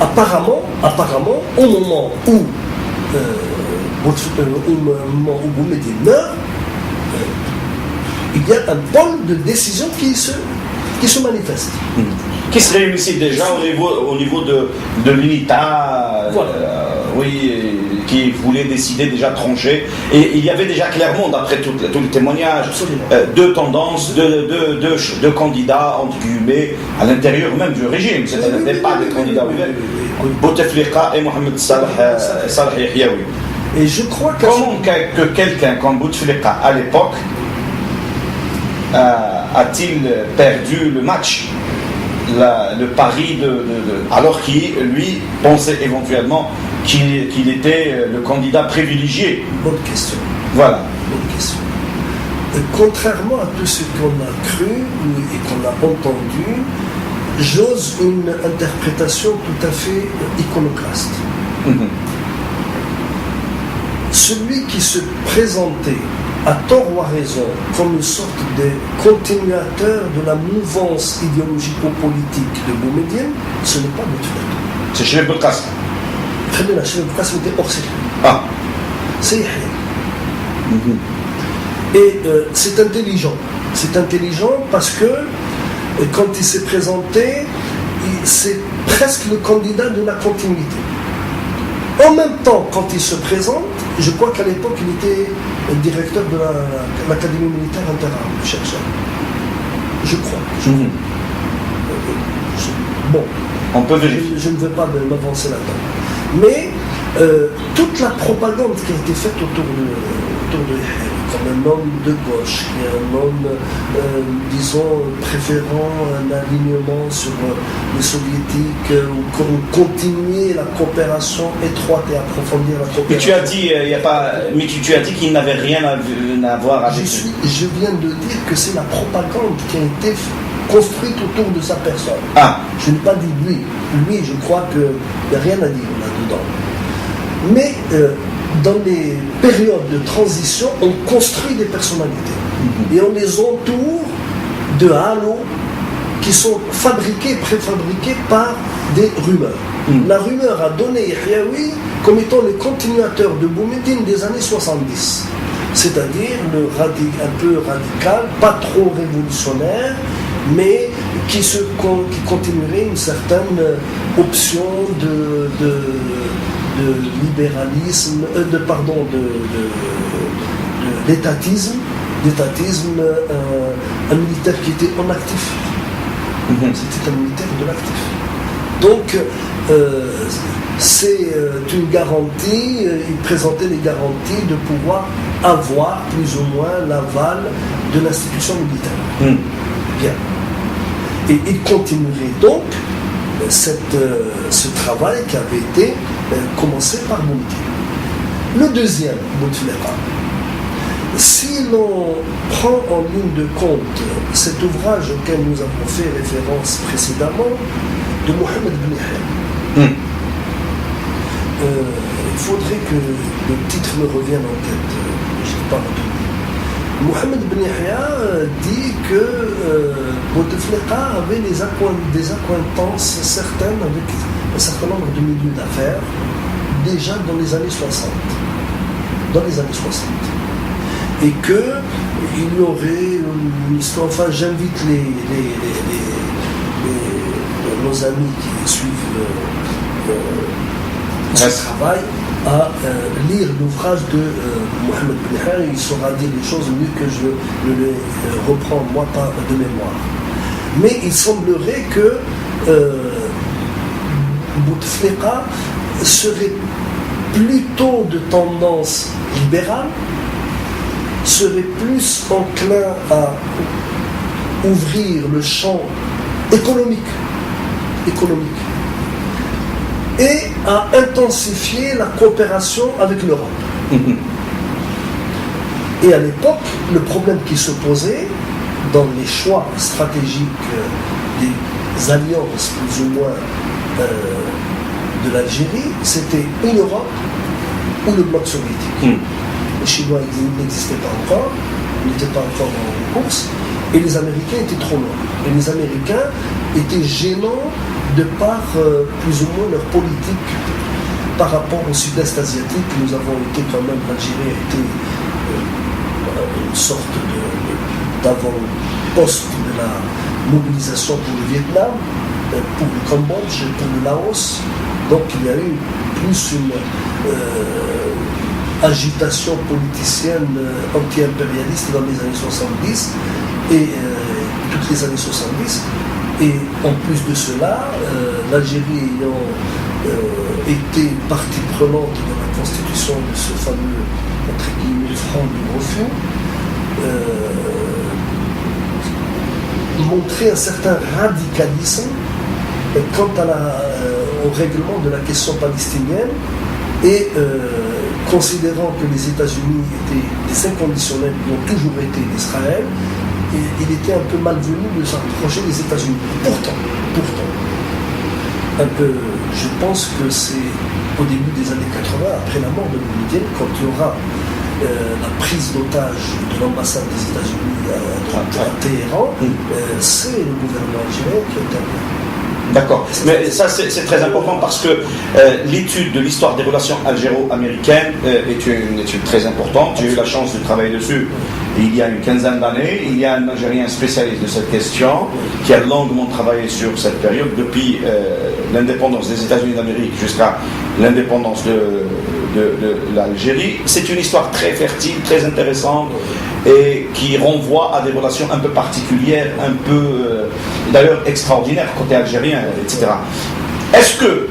apparemment, au moment où Boumediene meurt, il y a un pôle de décision qui se manifeste. Qui se réunissait déjà au niveau de l'UNITA, voilà. Qui voulait décider déjà trancher. Et il y avait déjà clairement, d'après tous les témoignages, deux tendances, deux candidats, entre guillemets, à l'intérieur même du régime. C'était pas des candidats ouverts. Bouteflika et Mohamed Salah Yahyaoui. Et je crois comment que quelqu'un comme Bouteflika, à l'époque, a-t-il perdu le match, le pari alors qu'il, lui, pensait éventuellement qu'il était le candidat privilégié? Bonne question. Voilà. Bonne question. Contrairement à tout ce qu'on a cru et qu'on a entendu, j'ose une interprétation tout à fait iconoclaste. Celui qui se présentait à tort ou à raison comme une sorte de continuateur de la mouvance idéologico-politique de Boumediene, ce n'est pas Bouteflika. C'est Chérif Belkacem. Très bien, Chérif Belkacem était hors circuit. Ah. C'est Yahya. Et c'est intelligent. C'est intelligent parce que quand il s'est présenté, c'est presque le candidat de la continuité. En même temps, quand il se présente, je crois qu'à l'époque, il était directeur de l'Académie militaire interarmes, chercheur. Je crois. Bon. On peut vérifier. Je ne veux pas m'avancer là-dedans. Mais toute la propagande qui a été faite autour de Yahya, comme un homme de gauche, qui est un homme, disons, préférant un alignement sur les soviétiques, ou continuer la coopération étroite et approfondir la coopération. Mais tu as dit, tu as dit qu'il n'avait rien à voir avec je viens de dire que c'est la propagande qui a été construite autour de sa personne. Ah. Je n'ai pas dit lui. Lui, je crois qu'il n'y a rien à dire là-dedans. Mais dans les périodes de transition, on construit des personnalités. Et on les entoure de halos qui sont préfabriqués par des rumeurs. La rumeur a donné Yahyaoui comme étant le continuateur de Boumediene des années 70. C'est-à-dire un peu radical, pas trop révolutionnaire, mais qui continuerait une certaine option de libéralisme, d'étatisme, un militaire qui était en actif. C'était un militaire de l'actif. Donc, c'est une garantie, il présentait les garanties de pouvoir avoir plus ou moins l'aval de l'institution militaire. Bien. Et il continuerait donc ce travail qui avait été commencé par Boumediene. Le deuxième, Bouteflika, si l'on prend en ligne de compte cet ouvrage auquel nous avons fait référence précédemment, de Mohamed Ben Yahya, il faudrait que le titre me revienne en tête, je ne sais pas retenu. Mohamed Ben Yahya dit que Bouteflika avait des accointances certaines avec un certain nombre de milieux d'affaires déjà dans les années 60. Et qu'il y aurait une histoire, enfin j'invite nos amis qui suivent ce travail à lire l'ouvrage de Mohamed Ben Yahya. Il saura dire les choses mieux que je ne les reprends moi pas de mémoire. Mais il semblerait que Bouteflika serait plutôt de tendance libérale, serait plus enclin à ouvrir le champ économique et à intensifier la coopération avec l'Europe. Et à l'époque, le problème qui se posait dans les choix stratégiques des alliances plus ou moins de l'Algérie, c'était ou l'Europe ou le bloc soviétique. Les Chinois n'existaient pas encore, n'étaient pas encore en course, et les Américains étaient trop loin. Et les Américains étaient gênants de par plus ou moins leur politique par rapport au sud-est asiatique. Nous avons été quand même, l'Algérie a été une sorte d'avant-poste de la mobilisation pour le Vietnam, pour le Cambodge, pour le Laos. Donc il y a eu plus une agitation politicienne anti-impérialiste dans les années 70 et toutes les années 70. Et en plus de cela, l'Algérie ayant été partie prenante dans la constitution de ce fameux, entre guillemets, front du refus, montrer un certain radicalisme quant au règlement de la question palestinienne et considérant que les États-Unis étaient des inconditionnels qui ont toujours été d'Israël, il était un peu malvenu de s'approcher des États-Unis. Pourtant, je pense que c'est au début des années 80, après la mort de Boumedienne, quand il y aura la prise d'otage de l'ambassade des États-Unis à Téhéran, c'est le gouvernement algérien qui intervient. D'accord, mais ça c'est très important parce que l'étude de l'histoire des relations algéro-américaines est une étude très importante. J'ai eu la chance de travailler dessus il y a une quinzaine d'années. Il y a un Algérien spécialiste de cette question qui a longuement travaillé sur cette période depuis l'indépendance des États-Unis d'Amérique jusqu'à l'indépendance de l'Algérie. C'est une histoire très fertile, très intéressante et qui renvoie à des relations un peu particulières, un peu d'ailleurs extraordinaires côté algérien, etc. Est-ce que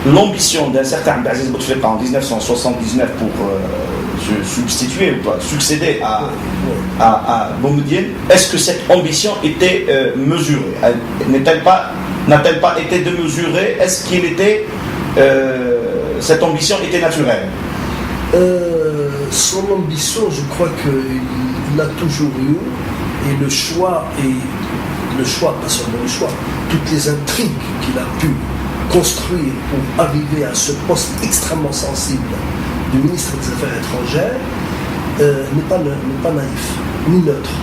l'ambition d'un certain Abdelaziz Bouteflika en 1979 pour se substituer ou pas, succéder à Boumedienne, est-ce que cette ambition était mesurée? N'a-t-elle pas été démesurée? Est-ce qu'il était cette ambition était naturelle? Son ambition, je crois qu'il l'a toujours eu, et le choix, pas seulement le choix, toutes les intrigues qu'il a pu construire pour arriver à ce poste extrêmement sensible du ministre des Affaires étrangères n'est pas naïf, ni neutre.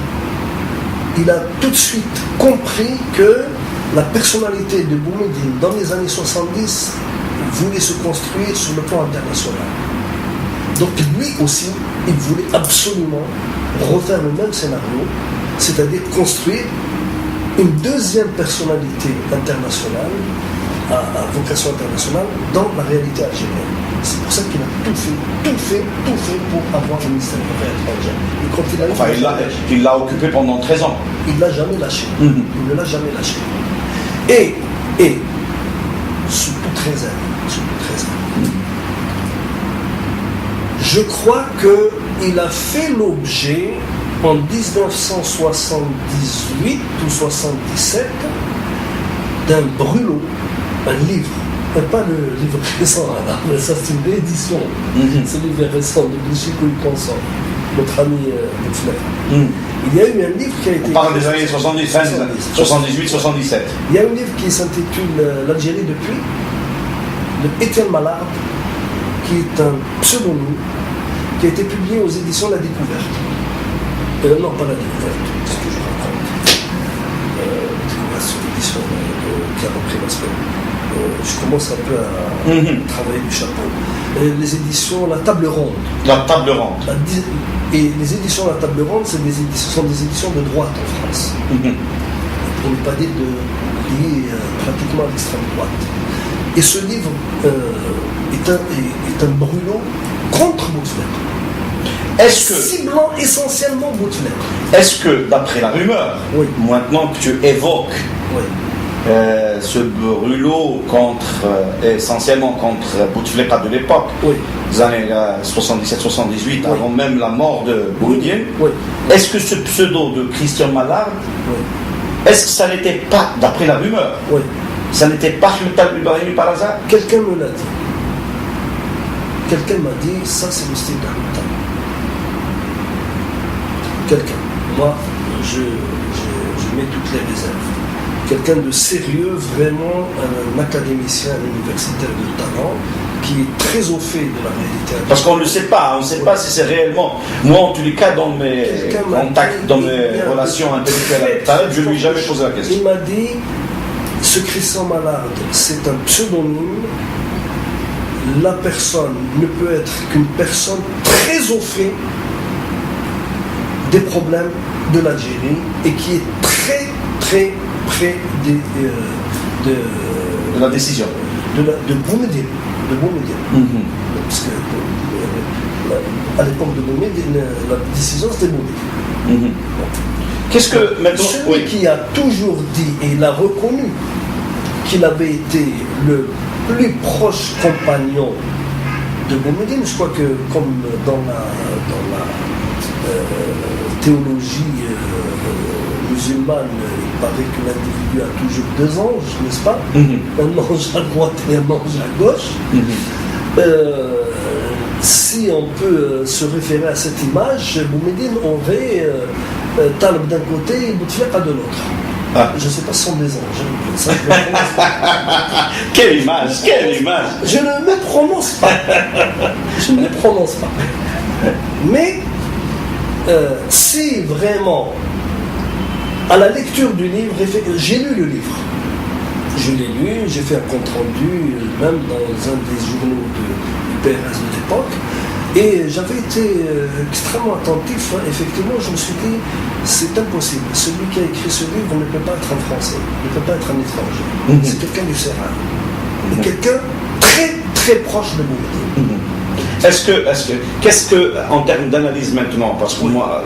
Il a tout de suite compris que la personnalité de Boumedienne dans les années 70 voulait se construire sur le plan international. Donc lui aussi, il voulait absolument refaire le même scénario, c'est-à-dire construire une deuxième personnalité internationale, à vocation internationale, dans la réalité algérienne. C'est pour ça qu'il a tout fait pour avoir le ministère des Affaires étrangères. Il l'a occupé pendant 13 ans. Il ne l'a jamais lâché. Il ne l'a jamais lâché. Et sous toute réserve, je crois qu'il a fait l'objet en 1978 ou 77 d'un brûlot, un livre, pas le livre récent, mais ça c'est une réédition, c'est le livre récent de Bouchiko Consort, notre ami Bouteflika. Il y a eu un livre qui a été... On parle des années 70, 78-77. Il y a un livre qui s'intitule L'Algérie depuis, de Étienne Malard, qui est un pseudonyme, qui a été publié aux éditions La Découverte. Non, pas La Découverte, c'est ce que je raconte. C'est l'édition qui a repris l'aspect. Je commence un peu à travailler du chapeau. Les éditions La Table Ronde. La Table Ronde. Et les éditions La Table Ronde, ce sont des éditions de droite en France. Pour ne pas dire liées pratiquement à l'extrême droite. Et ce livre est un brûlot contre Bouteflika. Ciblant essentiellement Bouteflika. Est-ce que, d'après la rumeur, maintenant que tu évoques ce brûlot essentiellement contre Bouteflika de l'époque, des années 77-78, avant même la mort de Boumedienne, est-ce que ce pseudo de Christian Malard, est-ce que ça n'était pas, d'après la rumeur, ça n'était pas Ahmed Talib Ibrahimi par hasard? Quelqu'un me l'a dit. Quelqu'un m'a dit, ça c'est le style d'Ahmed Talib. Quelqu'un. Moi, je mets toutes les réserves. Quelqu'un de sérieux, vraiment un académicien, un universitaire de talent, qui est très au fait de la réalité. Parce qu'on ne le sait pas, on ne sait pas si c'est réellement. Moi, en tous les cas, dans mes contacts, dans mes relations intellectuelles avec Taleb, je ne lui ai jamais posé la question. Il m'a dit, ce Christian malade, c'est un pseudonyme. La personne ne peut être qu'une personne très au fait des problèmes de l'Algérie et qui est très très près de la décision de Boumediene. Parce que à l'époque de Boumediene, la décision c'était Boumediene. Qu'est-ce que maintenant celui qui a toujours dit et il a reconnu qu'il avait été le plus proche compagnon de Boumediene, je crois que comme dans la théologie musulmane, il paraît que l'individu a toujours deux anges, n'est-ce pas? Un ange à droite et un ange à gauche. Si on peut se référer à cette image, Boumediene aurait Taleb d'un côté et Bouteflika de l'autre. Je ne sais pas si ce sont des anges. Ça, quelle image. Je ne me prononce pas. Mais si vraiment, à la lecture du livre, j'ai lu le livre. Je l'ai lu, j'ai fait un compte rendu, même dans un des journaux du PRS de l'époque. Et j'avais été extrêmement attentif. Effectivement, je me suis dit, c'est impossible. Celui qui a écrit ce livre ne peut pas être un Français, ne peut pas être un étranger. C'est quelqu'un du Sahara. Et quelqu'un très, très proche de Boumediene. Qu'est-ce que, en termes d'analyse maintenant, parce que moi,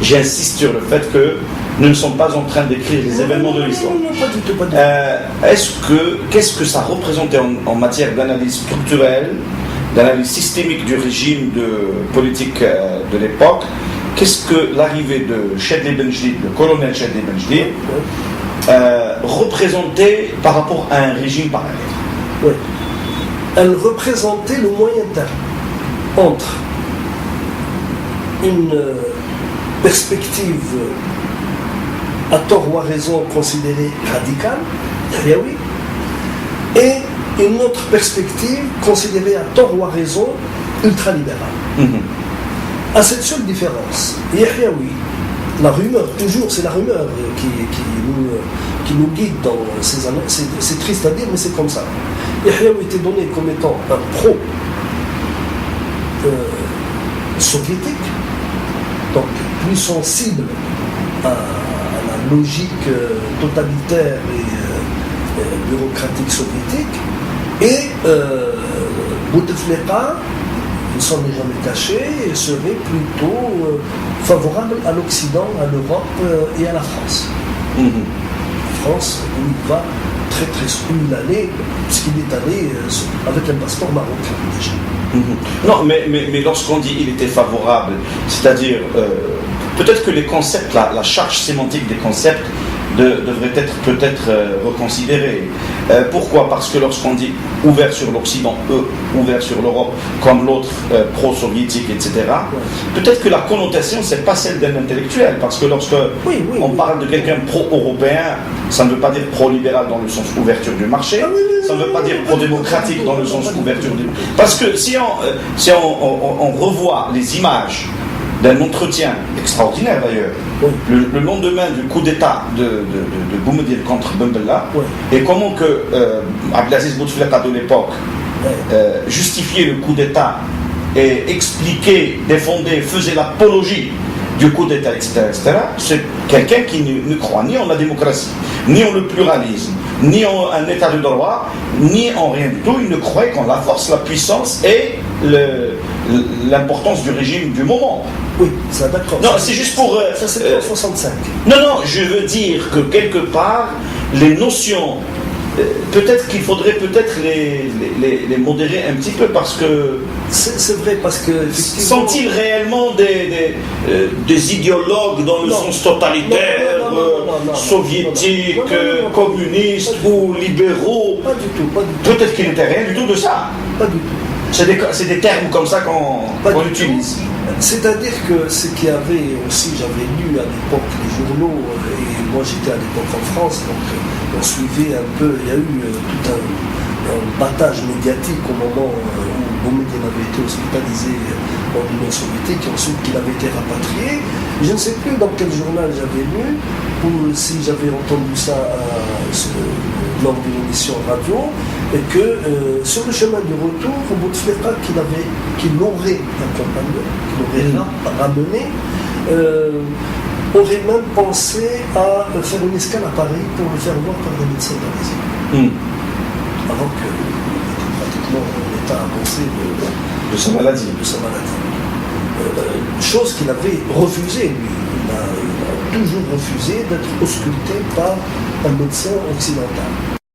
j'insiste sur le fait que nous ne sommes pas en train d'écrire les événements de l'histoire. Non, pas du tout. Qu'est-ce que ça représentait en matière d'analyse structurelle, d'analyse systémique du régime politique de l'époque? Qu'est-ce que l'arrivée de Chedli Benjedid, le colonel Chedli Benjedid, représentait par rapport à un régime parallèle? Oui. Elle représentait le moyen terme entre une perspective à tort ou à raison considérée radicale, oui, et une autre perspective considérée à tort ou à raison ultralibérale. À cette seule différence, Yahyaoui, la rumeur, toujours c'est la rumeur qui nous guide dans ces années, c'est triste à dire mais c'est comme ça. Yahyaoui était donné comme étant un pro soviétique, donc plus sensible à la logique totalitaire et bureaucratique soviétique, et Bouteflika, il ne s'en est jamais caché, et serait plutôt favorable à l'Occident, à l'Europe et à la France. France, où il va très très où il allait, puisqu'il est allé avec un passeport marocain déjà. Non, mais lorsqu'on dit il était favorable, c'est-à-dire peut-être que les concepts, la charge sémantique des concepts devrait être peut-être reconsidérée. Pourquoi? Parce que lorsqu'on dit ouvert sur l'Occident, ouvert sur l'Europe, comme l'autre pro-soviétique, etc., peut-être que la connotation, c'est pas celle d'un intellectuel, parce que lorsque on parle de quelqu'un pro-européen, ça ne veut pas dire pro-libéral dans le sens ouverture du marché, ça ne veut pas dire pro-démocratique dans le sens ouverture du... Parce que si on revoit les images d'un entretien extraordinaire d'ailleurs, le lendemain du coup d'État de Boumediene contre Ben Bella, et comment que Abdelaziz Bouteflika de l'époque justifiait le coup d'État et expliquait, défendait, faisait l'apologie du coup d'État, etc., c'est quelqu'un qui ne croit ni en la démocratie, ni en le pluralisme, ni en un État de droit, ni en rien du tout. Il ne croyait qu'en la force, la puissance et l'importance du régime du moment. Oui, ça d'accord. Non, c'est juste pour... ça c'était en 65. Non, je veux dire que quelque part, les notions... peut-être qu'il faudrait peut-être les modérer un petit peu parce que... C'est vrai parce que... Sont-ils réellement des idéologues dans le sens totalitaire, soviétique, communiste ou libéraux? Pas du tout. Peut-être qu'il n'était rien du tout de ça. Pas du tout. C'est des termes comme ça qu'on utilise. C'est-à-dire que ce qu'il y avait aussi, j'avais lu à l'époque les journaux, et moi j'étais à l'époque en France, donc on suivait un peu, il y a eu tout un battage médiatique au moment où Boumediene avait été hospitalisé en Union soviétique et ensuite qu'il avait été rapatrié. Je ne sais plus dans quel journal j'avais lu, ou si j'avais entendu ça lors d'une émission radio, et que sur le chemin du retour, Bouteflika, qui l'aurait accompagné, qui l'aurait ramené, aurait même pensé à faire une escale à Paris pour le faire voir par des médecins parisiens. Alors qu'il était pratiquement en état avancé de sa maladie. Chose qu'il avait refusée, lui. Il a toujours refusé d'être ausculté par un médecin occidental.